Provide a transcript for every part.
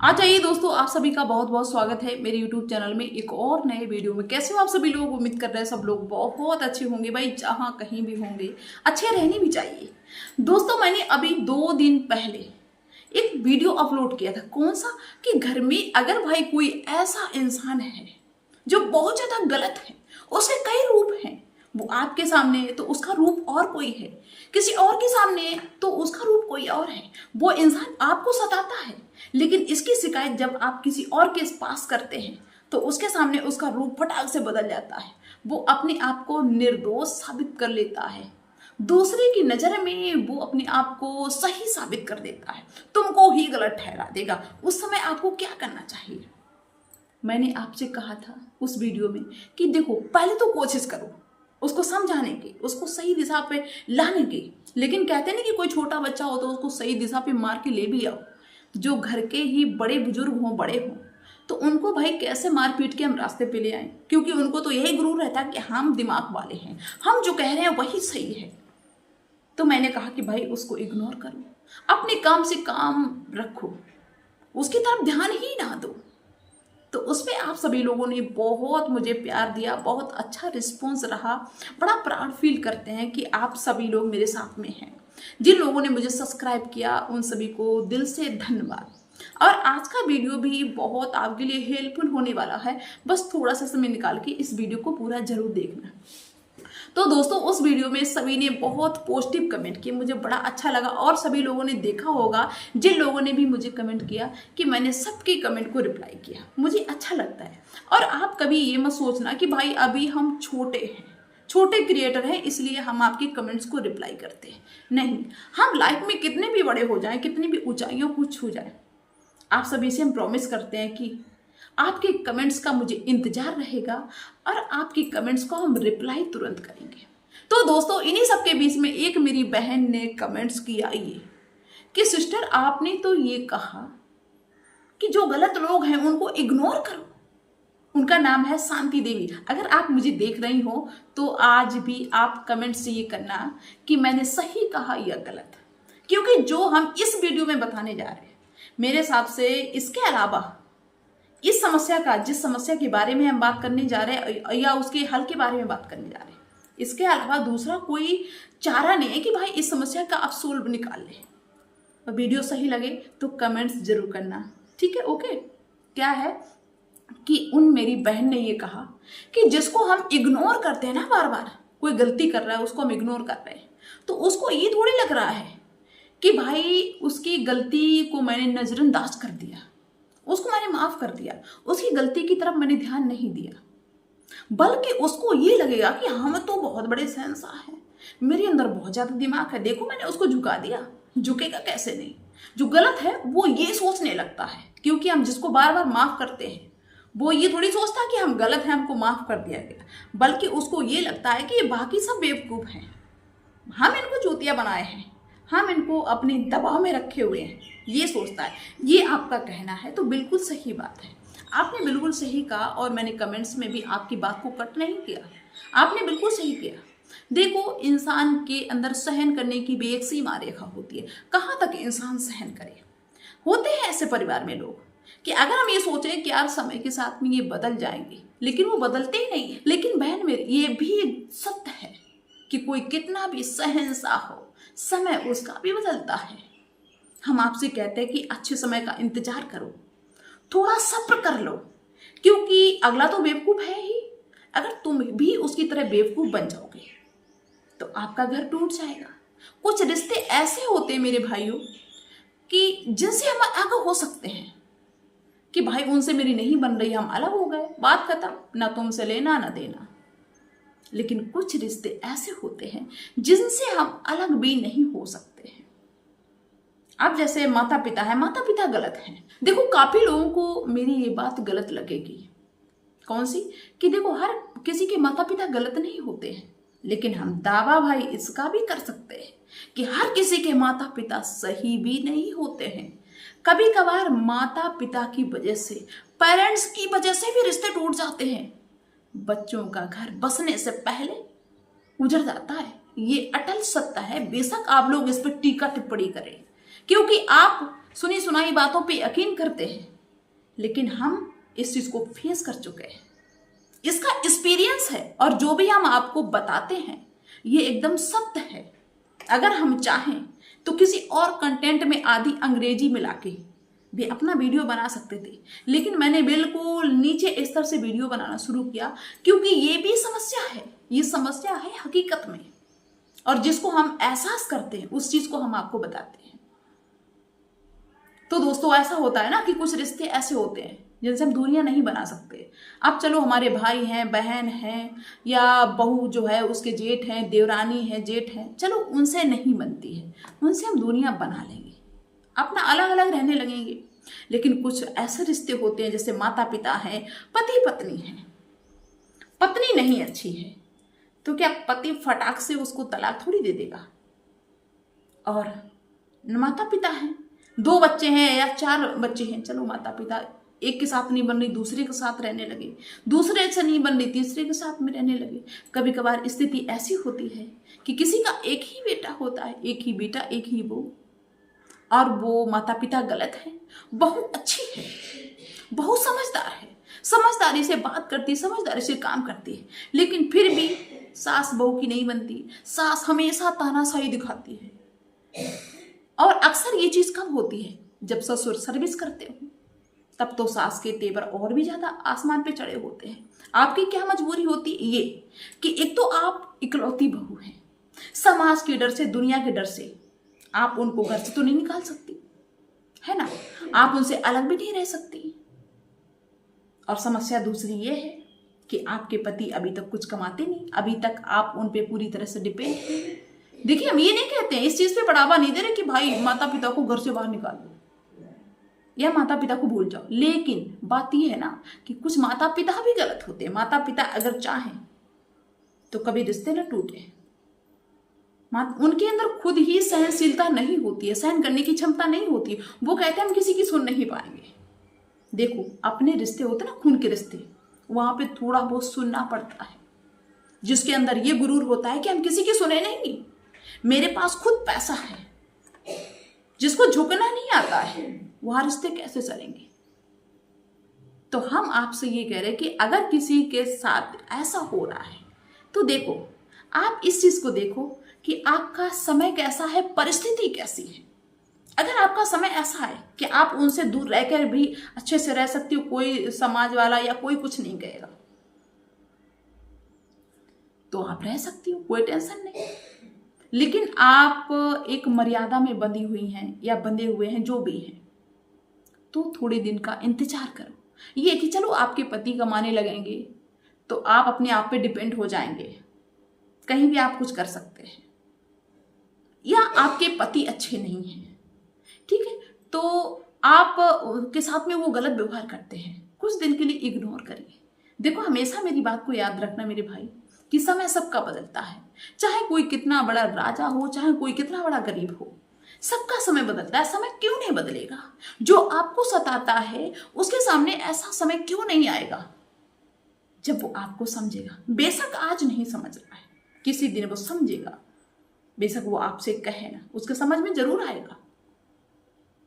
आ जाइए दोस्तों, आप सभी का बहुत बहुत स्वागत है मेरे YouTube चैनल में एक और नए वीडियो में। कैसे हो आप सभी लोग? उम्मीद कर रहे हैं सब लोग बहुत अच्छे होंगे। भाई जहाँ कहीं भी होंगे अच्छे रहने भी चाहिए। दोस्तों मैंने अभी 2 दिन पहले एक वीडियो अपलोड किया था। कौन सा? कि घर में अगर भाई कोई ऐसा इंसान है जो बहुत ज्यादा गलत है, उसके कई रूप हैं। वो आपके सामने तो उसका रूप और कोई है, किसी और के सामने तो उसका रूप कोई और है। वो इंसान आपको सताता है, लेकिन इसकी शिकायत जब आप किसी और के पास करते हैं तो उसके सामने उसका रूप फटाक से बदल जाता है। वो अपने आप को निर्दोष साबित कर लेता है, दूसरे की नजर में वो अपने आप को सही साबित कर देता है, तुमको ही गलत ठहरा देगा। उस समय आपको क्या करना चाहिए? मैंने आपसे कहा था उस वीडियो में कि देखो, पहले तो कोशिश करो उसको समझाने की, उसको सही दिशा पे लाने की। लेकिन कहते नहीं कि कोई छोटा बच्चा हो तो उसको सही दिशा पे मार के ले भी आओ। जो घर के ही बड़े बुजुर्ग हों, बड़े हों, तो उनको भाई कैसे मार पीट के हम रास्ते पे ले आए? क्योंकि उनको तो यही गुरूर रहता है कि हम दिमाग वाले हैं, हम जो कह रहे हैं वही सही है। तो मैंने कहा कि भाई उसको इग्नोर करो, अपने काम से काम रखो, उसकी तरफ ध्यान ही ना दो। तो उसमें आप सभी लोगों ने बहुत मुझे प्यार दिया, बहुत अच्छा रिस्पॉन्स रहा। बड़ा प्राउड फील करते हैं कि आप सभी लोग मेरे साथ में हैं। जिन लोगों ने मुझे सब्सक्राइब किया उन सभी को दिल से धन्यवाद। और आज का वीडियो भी बहुत आपके लिए हेल्पफुल होने वाला है। बस थोड़ा सा समय निकाल के इस वीडियो को पूरा जरूर देखना। तो दोस्तों उस वीडियो में सभी ने बहुत पॉजिटिव कमेंट किए, मुझे बड़ा अच्छा लगा। और सभी लोगों ने देखा होगा, जिन लोगों ने भी मुझे कमेंट किया, कि मैंने सबके कमेंट को रिप्लाई किया। मुझे अच्छा लगता है। और आप कभी ये मत सोचना कि भाई अभी हम छोटे हैं, छोटे क्रिएटर हैं इसलिए हम आपके कमेंट्स को रिप्लाई करते हैं। नहीं, हम लाइफ में कितने भी बड़े हो जाएं, कितनी भी ऊंचाइयों को छू जाएं, आप सभी से हम प्रॉमिस करते हैं कि आपके कमेंट्स का मुझे इंतजार रहेगा और आपकी कमेंट्स को हम रिप्लाई तुरंत करेंगे। तो दोस्तों इन्हीं सबके बीच में एक मेरी बहन ने कमेंट्स किया ये कि सिस्टर आपने तो ये कहा कि जो गलत लोग हैं उनको इग्नोर करो। उनका नाम है शांति देवी। अगर आप मुझे देख रही हो तो आज भी आप कमेंट से ये करना कि मैंने सही कहा या गलत। क्योंकि जो हम इस वीडियो में बताने जा रहे हैं, मेरे हिसाब से इसके अलावा इस समस्या का, जिस समस्या के बारे में हम बात करने जा रहे हैं या उसके हल के बारे में बात करने जा रहे हैं, इसके अलावा दूसरा कोई चारा नहीं है कि भाई इस समस्या का आप सोल्व निकाल लें। और वीडियो सही लगे तो कमेंट्स जरूर करना, ठीक है? ओके। क्या है कि उन मेरी बहन ने ये कहा कि जिसको हम इग्नोर करते हैं ना, बार बार कोई गलती कर रहा है उसको हम इग्नोर कर रहे हैं, तो उसको ये थोड़ी लग रहा है कि भाई उसकी गलती को मैंने नजरअंदाज कर दिया, उसको मैंने माफ कर दिया, उसकी गलती की तरफ मैंने ध्यान नहीं दिया। बल्कि उसको ये लगेगा कि हम तो बहुत बड़े शहंशाह हैं, मेरे अंदर बहुत ज्यादा दिमाग है, देखो मैंने उसको झुका दिया, झुकेगा कैसे नहीं। जो गलत है वो ये सोचने लगता है, क्योंकि हम जिसको बार बार माफ करते हैं वो ये थोड़ी सोचता कि हम गलत हैं, हमको माफ कर दिया गया। बल्कि उसको ये लगता है कि ये बाकी सब बेवकूफ हैं, हम इनको चूतिया बनाए हैं, हम इनको अपने दबाव में रखे हुए हैं, ये सोचता है। ये आपका कहना है तो बिल्कुल सही बात है, आपने बिल्कुल सही कहा। और मैंने कमेंट्स में भी आपकी बात को कट नहीं किया, आपने बिल्कुल सही किया। देखो, इंसान के अंदर सहन करने की भी एक सीमा रेखा होती है, कहाँ तक इंसान सहन करे। होते हैं ऐसे परिवार में लोग कि अगर हम ये सोचें कि यार समय के साथ में ये बदल जाएंगे, लेकिन वो बदलते ही नहीं है। लेकिन बहन मेरी, ये भी सत्य है कि कोई कितना भी शहंशाह हो, समय उसका भी बदलता है। हम आपसे कहते हैं कि अच्छे समय का इंतजार करो, थोड़ा सब्र कर लो, क्योंकि अगला तो बेवकूफ है ही। अगर तुम भी उसकी तरह बेवकूफ बन जाओगे तो आपका घर टूट जाएगा। कुछ रिश्ते ऐसे होते हैं मेरे भाइयों कि जिनसे हम अलग हो सकते हैं कि भाई उनसे मेरी नहीं बन रही, हम अलग हो गए, बात खत्म, ना तुमसे लेना ना देना। लेकिन कुछ रिश्ते ऐसे होते हैं जिनसे हम अलग भी नहीं हो सकते हैं। अब जैसे माता पिता है, माता पिता गलत हैं। देखो, काफी लोगों को मेरी ये बात गलत लगेगी। कौन सी? कि देखो, हर किसी के माता पिता गलत नहीं होते हैं, लेकिन हम दावा भाई इसका भी कर सकते हैं कि हर किसी के माता पिता सही भी नहीं होते हैं। कभी कभार माता पिता की वजह से, पेरेंट्स की वजह से भी रिश्ते टूट जाते हैं। बच्चों का घर बसने से पहले उजड़ जाता है, ये अटल सत्य है। बेशक आप लोग इस पर टीका टिप्पणी करें, क्योंकि आप सुनी सुनाई बातों पे यकीन करते हैं, लेकिन हम इस चीज को फेस कर चुके हैं, इसका एक्सपीरियंस है, और जो भी हम आपको बताते हैं ये एकदम सत्य है। अगर हम चाहें तो किसी और कंटेंट में आधी अंग्रेजी मिला के भी अपना वीडियो बना सकते थे, लेकिन मैंने बिल्कुल नीचे स्तर से वीडियो बनाना शुरू किया, क्योंकि ये भी समस्या है, ये समस्या है हकीकत में, और जिसको हम एहसास करते हैं उस चीज को हम आपको बताते हैं। तो दोस्तों ऐसा होता है ना कि कुछ रिश्ते ऐसे होते हैं जिनसे हम दूरियां नहीं बना सकते। अब चलो हमारे भाई हैं, बहन हैं, या बहू जो है उसके जेठ हैं, देवरानी है, जेठ हैं, चलो उनसे नहीं बनती है, उनसे हम दूरियां बना लेंगे, अपना अलग अलग रहने लगेंगे। लेकिन कुछ ऐसे रिश्ते होते हैं जैसे माता पिता हैं, पति पत्नी हैं, पत्नी नहीं अच्छी है तो क्या पति फटाक से उसको तलाक थोड़ी दे देगा? और माता पिता हैं, 2 बच्चे हैं या 4 बच्चे हैं, चलो माता पिता एक के साथ नहीं बन रही दूसरे के साथ रहने लगे, दूसरे से नहीं बन रही तीसरे के साथ में रहने लगे। कभी कभार स्थिति ऐसी होती है कि किसी का एक ही बेटा होता है, एक ही बेटा एक ही बहू, और वो माता पिता गलत है, बहू अच्छी है, बहू समझदार है, समझदारी से बात करती, समझदारी से काम करती है, लेकिन फिर भी सास बहू की नहीं बनती, सास हमेशा तानाशाही दिखाती है। और अक्सर ये चीज कब होती है? जब ससुर सर्विस करते हो, तब तो सास के तेवर और भी ज्यादा आसमान पे चढ़े होते हैं। आपकी क्या मजबूरी होती है ये कि एक तो आप इकलौती बहू हैं, समाज के डर से, दुनिया के डर से आप उनको घर से तो नहीं निकाल सकती, है ना, आप उनसे अलग भी नहीं रह सकती। और समस्या दूसरी ये है कि आपके पति अभी तक कुछ कमाते नहीं, अभी तक आप उन पे पूरी तरह से डिपेंड हैं। देखिए हम ये नहीं कहते हैं, इस चीज पे बढ़ावा नहीं दे रहे कि भाई माता पिता को घर से बाहर निकाल दो या माता पिता को भूल जाओ, लेकिन बात ये है ना कि कुछ माता पिता भी गलत होते हैं। माता पिता अगर चाहें तो कभी रिश्ते न टूटे, उनके अंदर खुद ही सहनशीलता नहीं होती है, सहन करने की क्षमता नहीं होती है, वो कहते हैं हम किसी की सुन नहीं पाएंगे। देखो अपने रिश्ते होते ना, खून के रिश्ते, वहां पे थोड़ा बहुत सुनना पड़ता है। जिसके अंदर ये गुरूर होता है कि हम किसी की सुने नहीं, मेरे पास खुद पैसा है, जिसको झुकना नहीं आता है, वहां रिश्ते कैसे चलेंगे? तो हम आपसे ये कह रहे हैं कि अगर किसी के साथ ऐसा हो रहा है तो देखो, आप इस चीज को देखो कि आपका समय कैसा है, परिस्थिति कैसी है। अगर आपका समय ऐसा है कि आप उनसे दूर रहकर भी अच्छे से रह सकती हो, कोई समाज वाला या कोई कुछ नहीं कहेगा, तो आप रह सकती हो, कोई टेंशन नहीं। लेकिन आप एक मर्यादा में बंधी हुई हैं या बंधे हुए हैं, जो भी हैं, तो थोड़े दिन का इंतजार करो। ये कि चलो आपके पति कमाने लगेंगे तो आप अपने आप पे डिपेंड हो जाएंगे, कहीं भी आप कुछ कर सकते हैं, या आपके पति अच्छे नहीं हैं, ठीक है, तो आप के साथ में वो गलत व्यवहार करते हैं, कुछ दिन के लिए इग्नोर करिए। देखो हमेशा मेरी बात को याद रखना मेरे भाई, कि समय सबका बदलता है, चाहे कोई कितना बड़ा राजा हो, चाहे कोई कितना बड़ा गरीब हो, सबका समय बदलता है। समय क्यों नहीं बदलेगा? जो आपको सताता है उसके सामने ऐसा समय क्यों नहीं आएगा जब वो आपको समझेगा? बेशक आज नहीं समझ रहा है, किसी दिन वो समझेगा, बेशक वो आपसे कहे ना, उसके समझ में जरूर आएगा।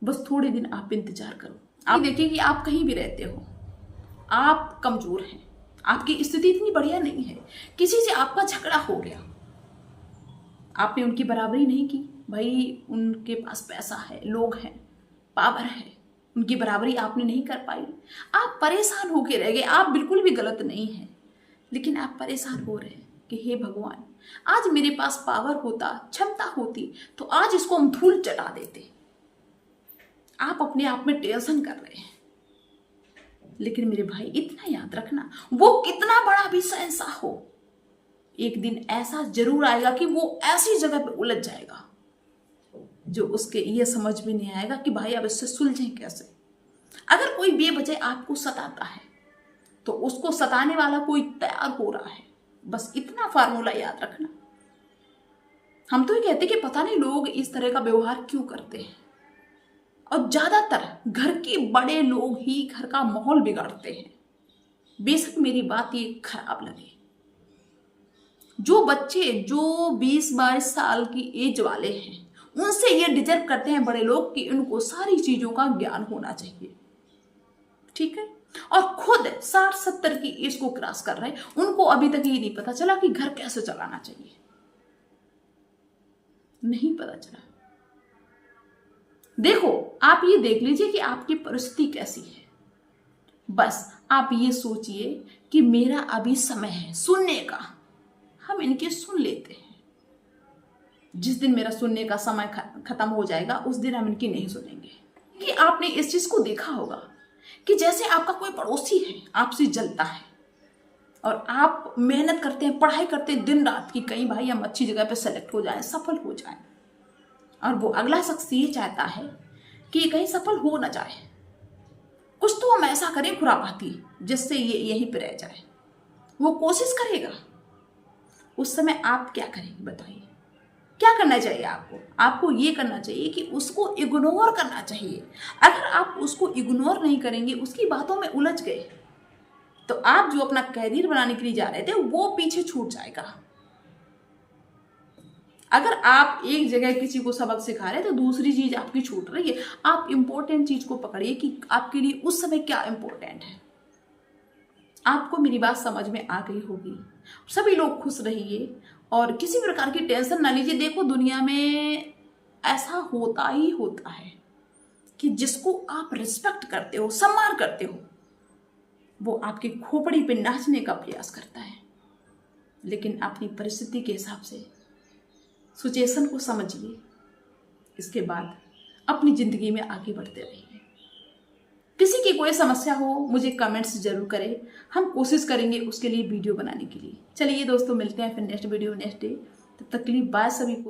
बस थोड़े दिन आप इंतजार करो। आप देखिए कि आप कहीं भी रहते हो, आप कमजोर हैं, आपकी स्थिति इतनी बढ़िया नहीं है, किसी से आपका झगड़ा हो गया, आपने उनकी बराबरी नहीं की, भाई उनके पास पैसा है, लोग हैं, पावर है, उनकी बराबरी आपने नहीं कर पाई, आप परेशान होके रह गए। आप बिल्कुल भी गलत नहीं हैं, लेकिन आप परेशान हो रहे हैं कि हे भगवान, आज मेरे पास पावर होता, क्षमता होती, तो आज इसको हम धूल चटा देते। आप अपने आप में टेंशन कर रहे हैं, लेकिन मेरे भाई इतना याद रखना, वो कितना बड़ा भी शहंशाह हो, एक दिन ऐसा जरूर आएगा कि वो ऐसी जगह पे उलझ जाएगा जो उसके ये समझ में नहीं आएगा कि भाई अब इससे सुलझें कैसे। अगर कोई बेवजह आपको सताता है तो उसको सताने वाला कोई तैयार हो रहा है, बस इतना फार्मूला याद रखना। हम तो ये कहते कि पता नहीं लोग इस तरह का व्यवहार क्यों करते हैं, और ज्यादातर घर के बड़े लोग ही घर का माहौल बिगाड़ते हैं। बेशक मेरी बात ये खराब लगे, जो बच्चे जो 20-22 साल की एज वाले हैं उनसे ये डिजर्व करते हैं बड़े लोग कि उनको सारी चीजों का ज्ञान होना चाहिए, ठीक है। और खुद 60-70 की एज को क्रॉस कर रहे हैं, उनको अभी तक ये नहीं पता चला कि घर कैसे चलाना चाहिए, नहीं पता चला। देखो, आप ये देख लीजिए कि आपकी परिस्थिति कैसी है। बस आप ये सोचिए कि मेरा अभी समय है सुनने का, हम इनके सुन लेते हैं। जिस दिन मेरा सुनने का समय खत्म हो जाएगा उस दिन हम इनकी नहीं सुनेंगे। कि आपने इस चीज को देखा होगा कि जैसे आपका कोई पड़ोसी है, आपसे जलता है और आप मेहनत करते हैं, पढ़ाई करते हैं दिन रात की, कहीं भाई हम अच्छी जगह पे सेलेक्ट हो जाएं, सफल हो जाएं, और वो अगला शख्स ये चाहता है कि कहीं सफल हो ना जाए, कुछ तो हम ऐसा करें खुरापाती जिससे ये यहीं पे रह जाए। वो कोशिश करेगा, उस समय आप क्या करेंगे बताइए? क्या करना चाहिए आपको? आपको ये करना चाहिए कि उसको इग्नोर करना चाहिए। अगर आप उसको इग्नोर नहीं करेंगे, उसकी बातों में उलझ गए, तो आप जो अपना कैरियर बनाने के लिए जा रहे थे वो पीछे छूट जाएगा। अगर आप एक जगह किसी को सबक सिखा रहे हैं तो दूसरी चीज आपकी छूट रही है। आप इंपॉर्टेंट चीज को पकड़िए कि आपके लिए उस समय क्या इंपॉर्टेंट है। आपको मेरी बात समझ में आ गई होगी। सभी लोग खुश रहिए और किसी प्रकार की टेंशन ना लीजिए। देखो, दुनिया में ऐसा होता ही होता है कि जिसको आप रिस्पेक्ट करते हो, सम्मान करते हो, वो आपकी खोपड़ी पे नाचने का प्रयास करता है। लेकिन अपनी परिस्थिति के हिसाब से सिचुएशन को समझिए, इसके बाद अपनी जिंदगी में आगे बढ़ते रहिए। किसी की कोई समस्या हो मुझे कमेंट्स जरूर करें, हम कोशिश करेंगे उसके लिए वीडियो बनाने के लिए। चलिए दोस्तों, मिलते हैं फिर नेक्स्ट वीडियो नेक्स्ट डे। तब तक के लिए बाय सभी को।